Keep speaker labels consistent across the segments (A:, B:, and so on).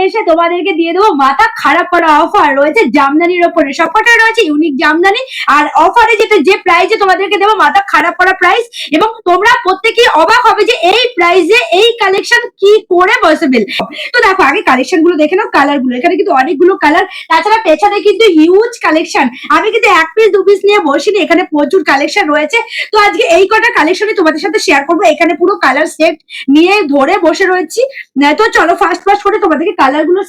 A: এসে তোমাদেরকে দিয়ে দেবো মাথা খারাপ করা অফার রয়েছে জামদানির ওপরে, সবকটাই রয়েছে ইউনিক জামদানি। আর অফারে যে প্রাইসে তোমাদেরকে দেবো মাথা খারাপ করা প্রাইস, এবং তোমরা প্রত্যেকেই অবাক হবে যে এই প্রাইসে এই কালেকশন কি করে পসিবল। তো দেখো আগে কালেকশন গুলো দেখে নাও, কালার গুলো এখানে কিন্তু অনেকগুলো কালার, তাছাড়া পেছনে কিন্তু হিউজ কালেকশন। আমি কিন্তু এক পিস দু পিস নিয়ে বসিনি, এখানে প্রচুর কালেকশন রয়েছে। তো আজকে এই কটা কালেকশনই তোমাদের সাথে শেয়ার করবো। এখানে পুরো কালার সেট নিয়ে ধরে বসে রয়েছি। তো চলো ফার্স্ট ফার্স্ট করে তোমাদেরকে কালার গুলো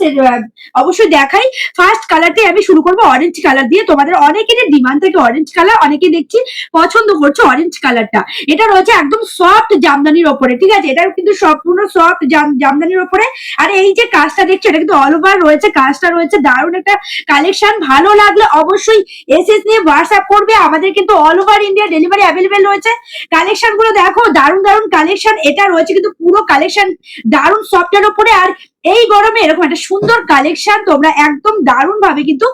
A: অবশ্যই দেখাই। ফার্স্ট কালারটি আমি শুরু করবো অরেঞ্জ কালার দিয়ে। তোমাদের অনেকেরই ডিমান্ড থেকে অরেঞ্জ কালার, অনেকে দেখছি পছন্দ করছে অরেঞ্জ কালারটা। এটা রয়েছে একদম সফট জামদানির ওপরে, ঠিক আছে? এটা কিন্তু সম্পূর্ণ সফট জামদানির ওপরে। আর এই যে কাজটা দেখছো এটা কিন্তু অল ওভার রয়েছে, কাজটা রয়েছে দারুণ একটা কালেকশন। ভালো লাগলে অবশ্যই এসএস নিয়ে হোয়াটসঅ্যাপ করবে। আমাদের কিন্তু all over India delivery available রয়েছে। কালেকশন গুলো দেখো, দারুণ দারুণ কালেকশন। এটা রয়েছে কিন্তু পুরো কালেকশন দারুণ সফটের ওপরে। আর এই গরমে এরকম একটা সুন্দর কালেকশন তোমরা একদম দারুণ ভাবে কিন্তু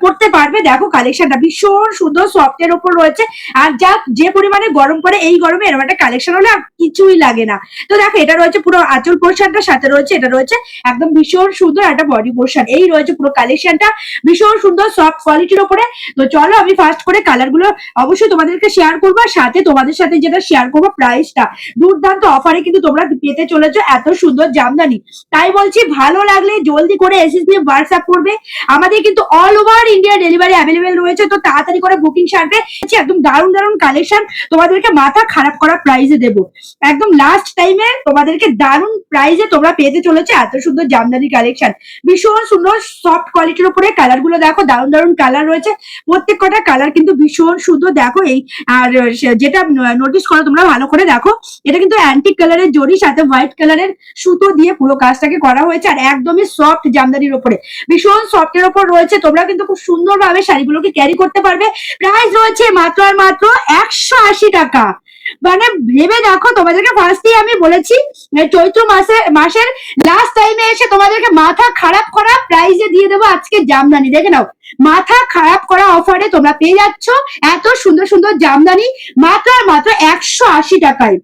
A: পড়তে পারবে। দেখো কালেকশনটা ভীষণ সুন্দর সফটের ওপর রয়েছে। আর যে পরিমাণে গরম পড়ে এই গরমে এরকম একটা কালেকশন হলে আর কিছুই লাগে না। তো দেখো এটা রয়েছে পুরো আঁচল পোর্শনটা, সাথে রয়েছে এটা রয়েছে একদম ভীষণ সুন্দর একটা বডি পোর্শন। এই রয়েছে পুরো কালেকশনটা ভীষণ সুন্দর সফট কোয়ালিটির ওপরে। তো চলো আমি ফার্স্ট করে কালার গুলো অবশ্যই তোমাদেরকে শেয়ার করবো, সাথে তোমাদের সাথে যেটা শেয়ার করবো প্রাইসটা। দুর্দান্ত অফারে কিন্তু তোমরা পেতে চলেছো এত সুন্দর জামদানি। তাই বলছি ভালো লাগলে জলদি করে এসএস দিয়ে হোয়াটসঅ্যাপ করবে। আমাদের কিন্তু all over India delivery available রয়েছে। তো তাড়াতাড়ি করে বুকিং সারবে। একদম দারুণ দারুণ কালেকশন তোমাদেরকে মাথা খারাপ করা প্রাইসে দেবো। একদম লাস্ট টাইমে তোমাদেরকে দারুণ প্রাইসে তোমরা পেতে চলেছে এত সুন্দর জামদানি কালেকশন। ভীষণ সুন্দর সফট কোয়ালিটির উপরে কালার গুলো দেখো, দারুণ দারুণ কালার রয়েছে। প্রত্যেক কটা কালার কিন্তু ভীষণ সুন্দর। দেখো এই আর যেটা নোটিস করো তোমরা ভালো করে দেখো, এটা কিন্তু অ্যান্টিক কালারের জরি, সাথে হোয়াইট কালারের সুতো দিয়ে পুরো কাজটাকে করা হয়েছে। আর একদমই সফট জামদানির উপরে, ভীষণ সফটের উপর রয়েছে। তোমরা কিন্তু খুব সুন্দরভাবে শাড়িগুলোকে ক্যারি করতে পারবে। প্রাইস রয়েছে মাত্র আর মাত্র 180 টাকা। মানে ভেবে দেখো, তোমাদেরকে ফার্স্টেই আমি বলেছি চৈত্র মাসের লাস্ট টাইমে এসে তোমাদেরকে মাথা খারাপ করা প্রাইসে দিয়ে দেবো আজকে জামদানি। দেখে নাও, মাথা খারাপ করা অফারে তোমরা পেয়ে যাচ্ছ এত সুন্দর সুন্দর জামদানি মাত্র আর মাত্র 180 টাকায়।